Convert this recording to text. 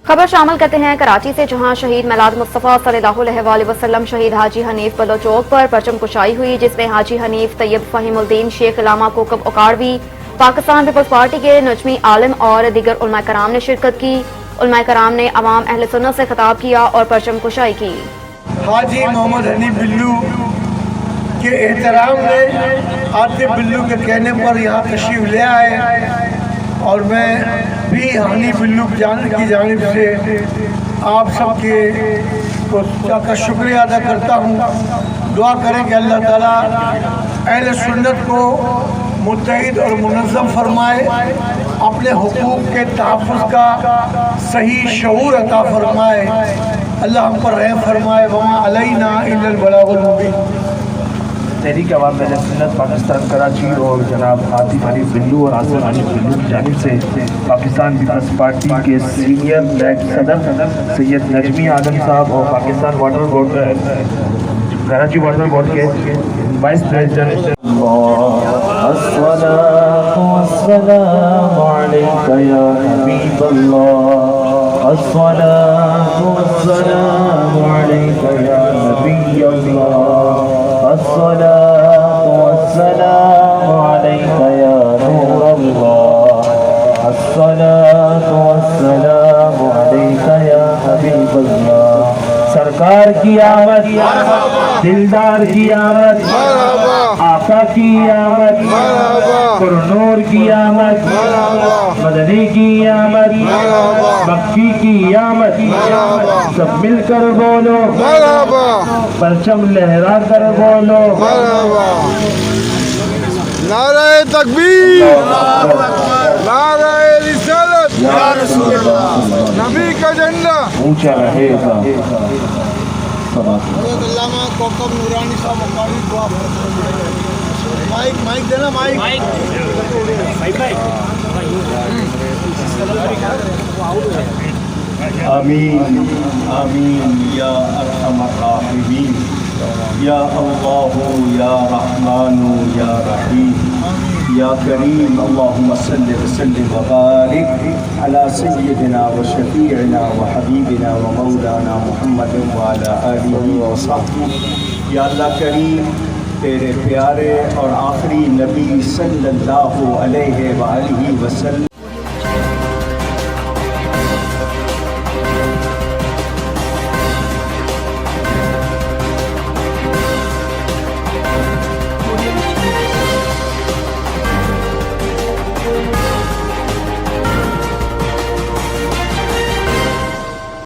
خبر شامل کرتے ہیں کراچی سے، جہاں شہید میلاد مصطفیٰ صلی اللہ علیہ وسلم شہید حاجی حنیف بلوچ چوک پر پرچم کشائی ہوئی، جس میں حاجی حنیف طیب فہیم الدین شیخ علامہ کوکب اکاڑوی، پاکستان پیپلز پارٹی کے نجمی عالم اور دیگر علماء کرام نے شرکت کی۔ علماء کرام نے عوام اہل سنت سے خطاب کیا اور پرچم کشائی کی۔ حاجی محمد حنیف بلو کے احترام میں آتے بلو کے کہنے پر یہاں تشریف لے آئے، اور میں بھی حنیف بلو کی جانب سے آپ سب کا شکریہ ادا کرتا ہوں۔ دعا کریں کہ اللہ تعالیٰ اہل سنت کو متحد اور منظم فرمائے، اپنے حقوق کے تحفظ کا صحیح شعور عطا فرمائے، اللہ ہم پر رحم فرمائے، وما علینا الا البلاغ المبین۔ تحریک عوام اہل سنت پاکستان کراچی اور جناب عاطف حنیف بلو اور آصف حنیف بلو کی جانب سے پاکستان پیپلز پارٹی کے سینئر نیب صدر سید نجمی عالم صاحب اور Pakistan water board Karachi water board کے وائس پریزیڈنٹ الصلاة والسلام عليك يا حبيب الله، الصلاة والسلام عليك يا نبي الله، الصلاة والسلام عليك يا نور الله، الصلاة والسلام عليك يا حبيب الله۔ سرکار کی آمد، دلدار کی آمد، آقا کی آمد، پرنور کی آمد، مدنی کی آمد، مکی کی آمد، سب مل کر بولو، پرچم لہرا کر بولو، نعرہ تکبیر، نعرہ رسالت، یا رسول اللہ، نبی کا جھنڈا اونچا رہے گا۔ علامہ کوکب نورانی صاحب اکاڑوی دعا مائک دینا، مائک آمین آمین یا ارحم الراحمین، یا اللہ یا رحمان یا رحیم یا کریم، اللہم صلی وسلم وبارک علی سیدنا و شفیعنا و حبیبنا و مولانا محمد وعلی آلہ وصحبہ۔ یا اللہ کریم، تیرے پیارے اور آخری نبی صلی اللہ علیہ وآلہ وسلم